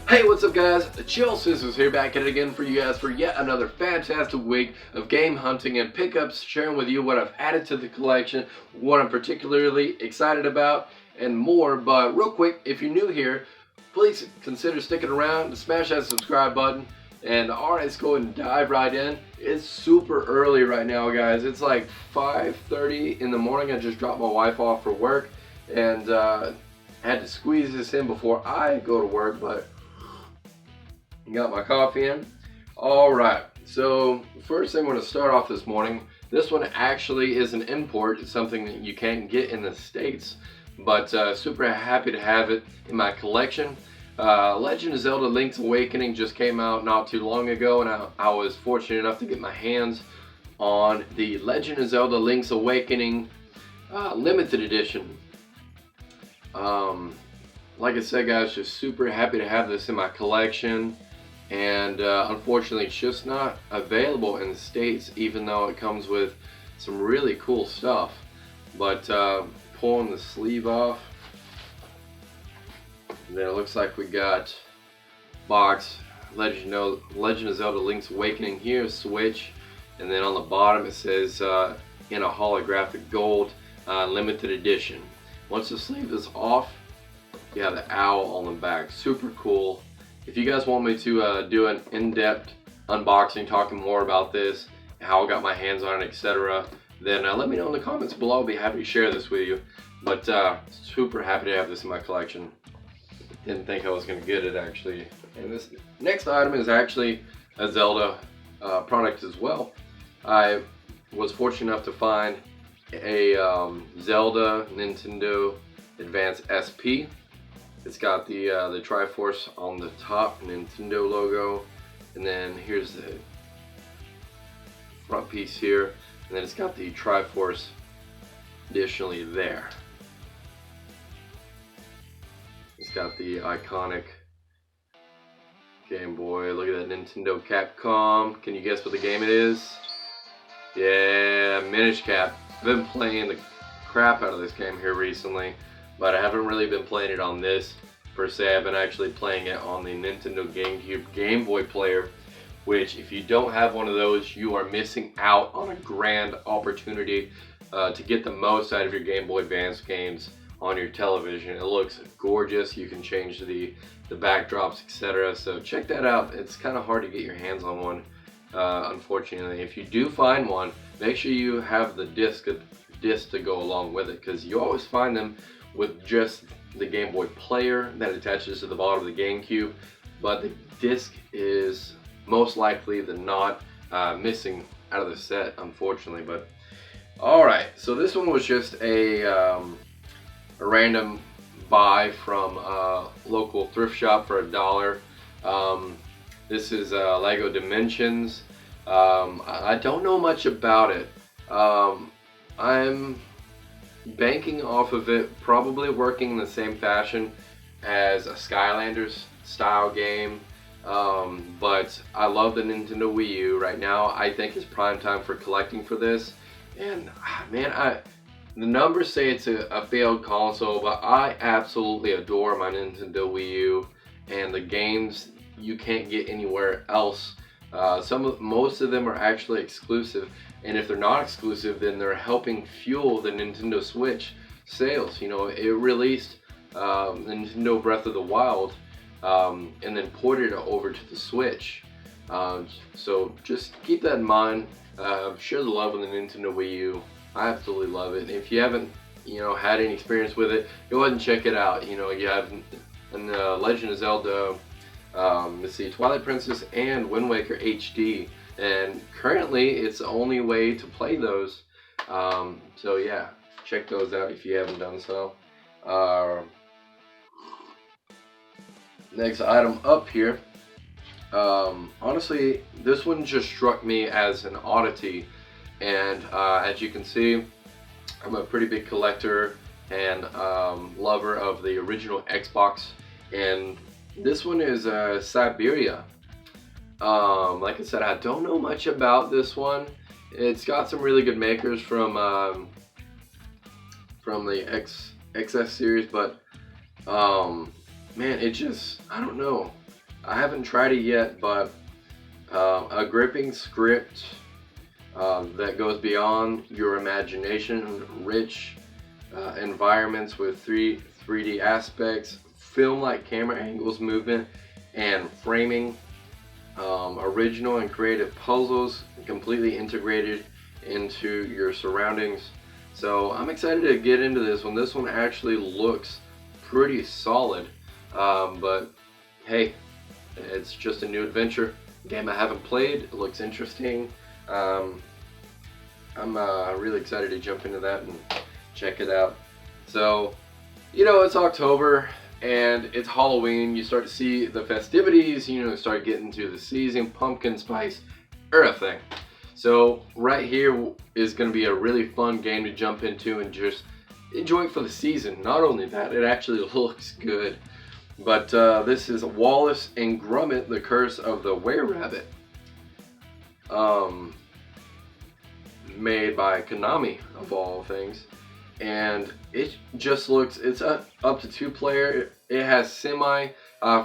Hey, what's up guys? Chill Scissors here, back at it again for you guys for yet another fantastic week of game hunting and pickups, sharing with you what I've added to the collection, what I'm particularly excited about, and more. But real quick, if you're new here, please consider sticking around, smash that subscribe button, and alright, let's go and dive right in. It's super early right now, guys. It's like 5:30 in the morning. I just dropped my wife off for work, and had to squeeze this in before I go to work, but got my coffee in. All right, so first thing we're going to start off this morning. This one actually is an import. It's something that you can't get in the States, but super happy to have it in my collection. Legend of Zelda Link's Awakening just came out not too long ago, and I was fortunate enough to get my hands on the Legend of Zelda Link's Awakening limited edition. Like I said, guys, just super happy to have this in my collection. And unfortunately, it's just not available in the States, even though it comes with some really cool stuff. But pulling the sleeve off, and then it looks like we got box Legend of Zelda Link's Awakening here, Switch, and then on the bottom it says in a holographic gold limited edition. Once the sleeve is off, you have the owl on the back. Super cool. If you guys want me to do an in-depth unboxing, talking more about this, how I got my hands on it, etc., then let me know in the comments below. I'll be happy to share this with you. But super happy to have this in my collection. Didn't think I was going to get it, actually. And this next item is actually a Zelda product as well. I was fortunate enough to find a Zelda Nintendo Advance SP. It's got the Triforce on the top, Nintendo logo, and then here's the front piece here, and then it's got the Triforce additionally there. It's got the iconic Game Boy. Look at that, Nintendo Capcom. Can you guess what the game it is? Yeah, Minish Cap. I've been playing the crap out of this game here recently, but I haven't really been playing it on this per se. I've been actually playing it on the Nintendo GameCube Game Boy player, which if you don't have one of those, you are missing out on a grand opportunity to get the most out of your Game Boy Advance games on your television. It looks gorgeous. You can change the backdrops, etc. So check that out. It's kind of hard to get your hands on one, unfortunately. If you do find one, make sure you have the disc to go along with it, because you always find them with just the Game Boy player that attaches to the bottom of the GameCube, but the disc is most likely than not missing out of the set, unfortunately. But alright, so this one was just a random buy from a local thrift shop for $1. This is Lego Dimensions. I don't know much about it. I'm banking off of it probably working in the same fashion as a Skylanders style game, but I love the Nintendo Wii U. Right now I think it's prime time for collecting for this, and man, the numbers say it's a failed console, but I absolutely adore my Nintendo Wii U, and the games you can't get anywhere else. Most of them are actually exclusive, and if they're not exclusive, then they're helping fuel the Nintendo Switch sales. You know, it released Nintendo Breath of the Wild and then ported it over to the Switch. So just keep that in mind. Share the love with the Nintendo Wii U. I absolutely love it. And if you haven't, had any experience with it, go ahead and check it out. You have Legend of Zelda, let's see, Twilight Princess and Wind Waker HD, and currently it's the only way to play those. So yeah, check those out if you haven't done so. Next item up here. Honestly, this one just struck me as an oddity, and as you can see, I'm a pretty big collector and lover of the original Xbox, and this one is Siberia. Like I said, I don't know much about this one. It's got some really good makers from the XS series, but man, it just, I don't know. I haven't tried it yet, but a gripping script that goes beyond your imagination, rich environments with 3D aspects, film-like camera angles, movement, and framing, original and creative puzzles completely integrated into your surroundings. So I'm excited to get into this one. This one actually looks pretty solid, but hey, it's just a new adventure. Game I haven't played. It looks interesting. I'm really excited to jump into that and check it out. So, you know, it's October and it's Halloween. You start to see the festivities, you know, start getting to the season, pumpkin spice, everything. So right here is going to be a really fun game to jump into and just enjoy it for the season. Not only that, it actually looks good. But this is Wallace and Gromit: The Curse of the Were-Rabbit. Made by Konami, of all things. And it just looks, it's up to 2-player. It has semi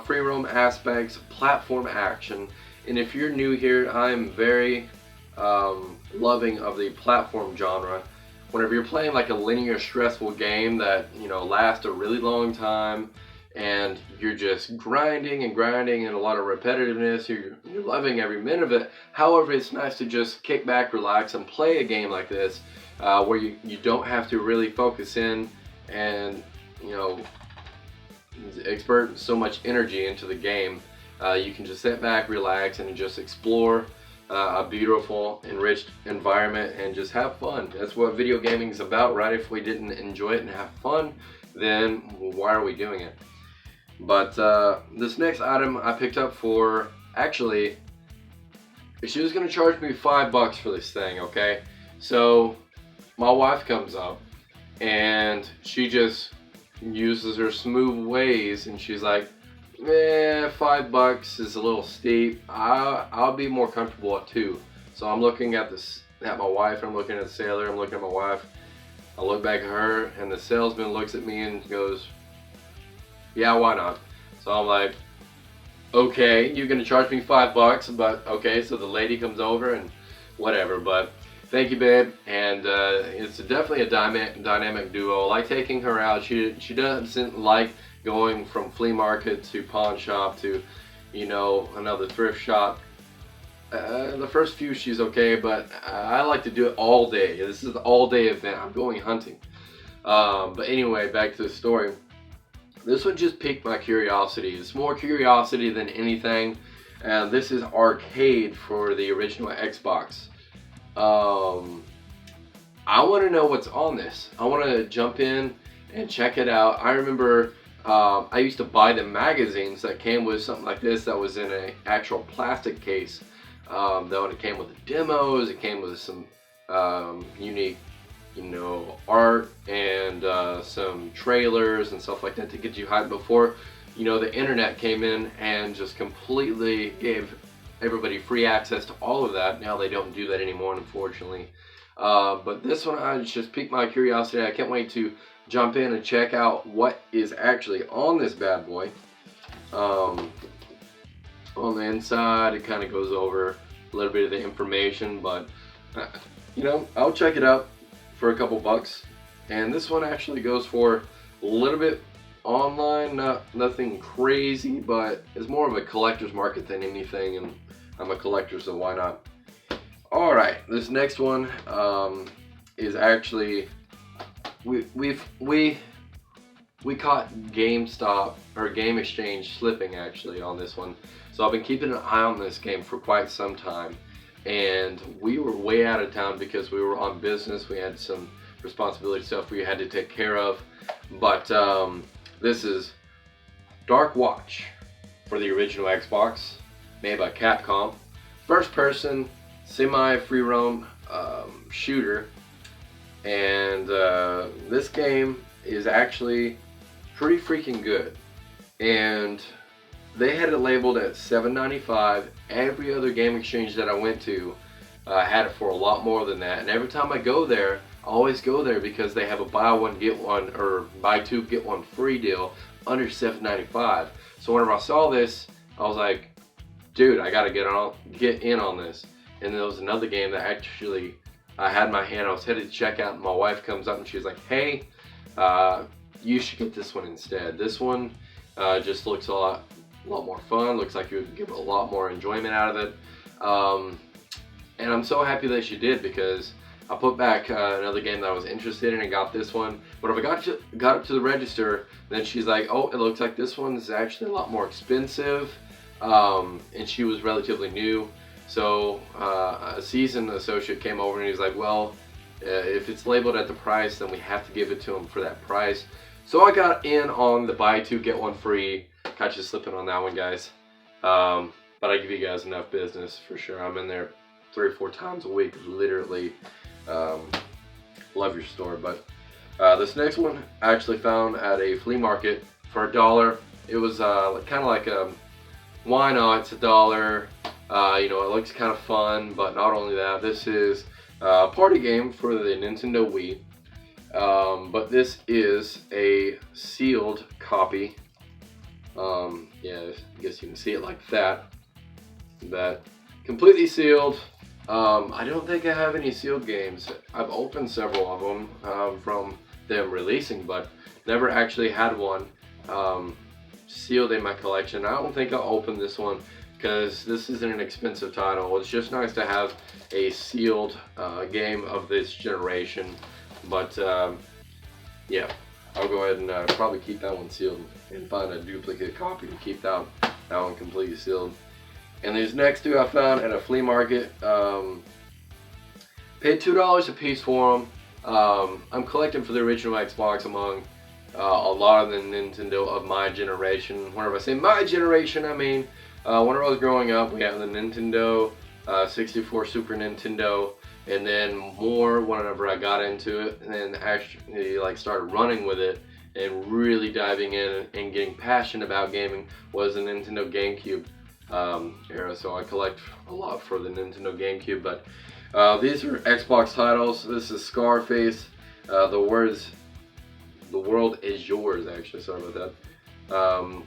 free roam aspects, platform action. And if you're new here, I'm very loving of the platform genre. Whenever you're playing like a linear stressful game that, you know, lasts a really long time, and you're just grinding and grinding and a lot of repetitiveness, you're loving every minute of it. However, it's nice to just kick back, relax, and play a game like this where you don't have to really focus in and, you know, expert so much energy into the game. You can just sit back, relax, and just explore a beautiful, enriched environment and just have fun. That's what video gaming is about, right? If we didn't enjoy it and have fun, then why are we doing it? But this next item I picked up for, actually, she was going to charge me $5 for this thing, okay? So my wife comes up and she just uses her smooth ways and she's like, $5 is a little steep. I'll be more comfortable at $2. So I'm looking at my wife, I'm looking at the sailor, I'm looking at my wife. I look back at her and the salesman looks at me and goes, yeah, why not? So I'm like, okay, you're gonna charge me $5, but okay. So the lady comes over and whatever, but thank you, babe. And it's definitely a dynamic duo. I like taking her out. She doesn't like going from flea market to pawn shop to, you know, another thrift shop. The first few she's okay, but I like to do it all day. This is an all-day event. I'm going hunting. But anyway, back to the story. This one just piqued my curiosity. It's more curiosity than anything. And this is arcade for the original Xbox. I want to know what's on this. I want to jump in and check it out. I remember I used to buy the magazines that came with something like this that was in an actual plastic case. Though it came with the demos, it came with some unique, you know, art and some trailers and stuff like that to get you hyped before, you know, the internet came in and just completely gave everybody free access to all of that. Now they don't do that anymore, unfortunately. But this one, I just piqued my curiosity. I can't wait to jump in and check out what is actually on this bad boy. On the inside, it kind of goes over a little bit of the information, but you know, I'll check it out for a couple bucks. And this one actually goes for a little bit online, nothing crazy, but it's more of a collector's market than anything, and I'm a collector, so why not? All right, this next one is actually we caught GameStop or Game Exchange slipping actually on this one. So I've been keeping an eye on this game for quite some time, and we were way out of town because we were on business. We had some responsibility stuff we had to take care of, but this is Dark Watch for the original Xbox, made by Capcom. First person, semi free roam shooter, and this game is actually pretty freaking good. And they had it labeled at $7.95. Every other Game Exchange that I went to had it for a lot more than that. And every time I go there, I always go there because they have a buy one get one or buy two get one free deal under $7.95. So whenever I saw this, I I was like, dude, I gotta get in on this. And there was another game that actually I had in my hand. I was headed to check out, and my wife comes up and she's like, hey, you should get this one instead. This one just looks a lot more fun. Looks like you would get a lot more enjoyment out of it. And I'm so happy that she did, because I put back another game that I was interested in and got this one. But if I got up to the register, then she's like, oh, it looks like this one is actually a lot more expensive. And she was relatively new. So a seasoned associate came over and he's like, well, if it's labeled at the price, then we have to give it to him for that price. So I got in on the buy two, get one free. Caught you slipping on that one, guys. But I give you guys enough business for sure. I'm in there 3 or 4 times a week, literally. Love your store. But this next one I actually found at a flea market for $1. It was kind of like why not? It's $1. You know, it looks kind of fun. But not only that, this is a party game for the Nintendo Wii. But this is a sealed copy. Yeah, I guess you can see it like that. That completely sealed. I don't think I have any sealed games. I've opened several of them from them releasing, but never actually had one sealed in my collection. I don't think I'll open this one because this isn't an expensive title. It's just nice to have a sealed game of this generation. But yeah, I'll go ahead and probably keep that one sealed and find a duplicate copy to keep that one completely sealed. And these next two I found at a flea market. Paid $2 a piece for them. I'm collecting for the original Xbox among a lot of the Nintendo of my generation. Whenever I say my generation, I mean whenever I was growing up, we had the Nintendo 64, Super Nintendo, and then more whenever I got into it and then actually like started running with it and really diving in and getting passionate about gaming was the Nintendo GameCube era. So I collect a lot for the Nintendo GameCube. But these are Xbox titles. This is Scarface. The world is yours, actually. Sorry about that.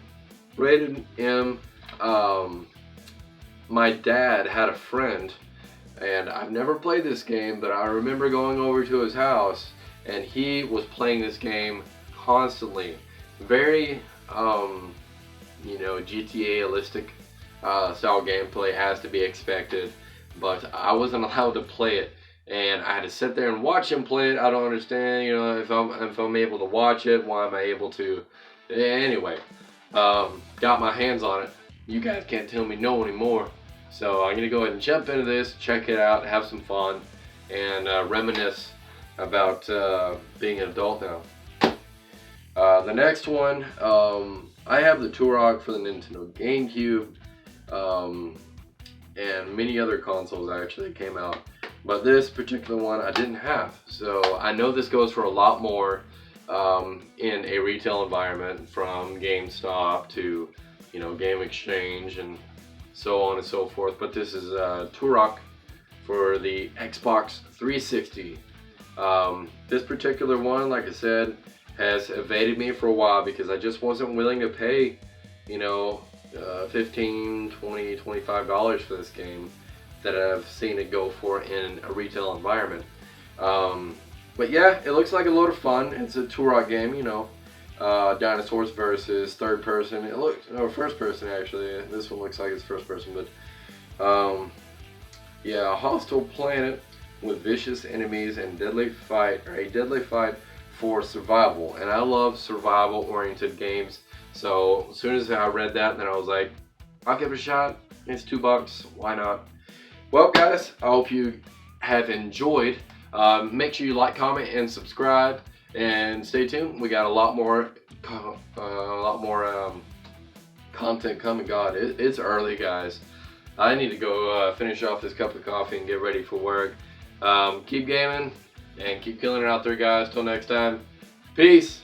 Rated M. My dad had a friend, and I've never played this game, but I remember going over to his house and he was playing this game constantly. Very you know, GTA-istic style gameplay, as to be expected, but I wasn't allowed to play it, and I had to sit there and watch him play it. I don't understand, you know, if I'm able to watch it, why am I able to? Anyway, got my hands on it. You guys can't tell me no anymore. So I'm gonna go ahead and jump into this, check it out, have some fun, and reminisce about being an adult now. The next one, I have the Turok for the Nintendo GameCube, and many other consoles actually came out, but this particular one I didn't have. So I know this goes for a lot more in a retail environment, from GameStop to, you know, Game Exchange and so on and so forth. But this is Turok for the Xbox 360. This particular one, like I said, has evaded me for a while because I just wasn't willing to pay, you know, $15, $20, $25 for this game that I've seen it go for in a retail environment. But yeah, it looks like a lot of fun. It's a Turok game, you know, dinosaurs versus third person. It looks, no, first person actually. This one looks like it's first person, but yeah, a hostile planet with vicious enemies and a deadly fight for survival. And I love survival-oriented games. So as soon as I read that, then I was like, I'll give it a shot. It's $2. Why not? Well, guys, I hope you have enjoyed. Make sure you like, comment, and subscribe, and stay tuned. We got a lot more content coming. God, it's early, guys. I need to go finish off this cup of coffee and get ready for work. Keep gaming and keep killing it out there, guys. Till next time, peace.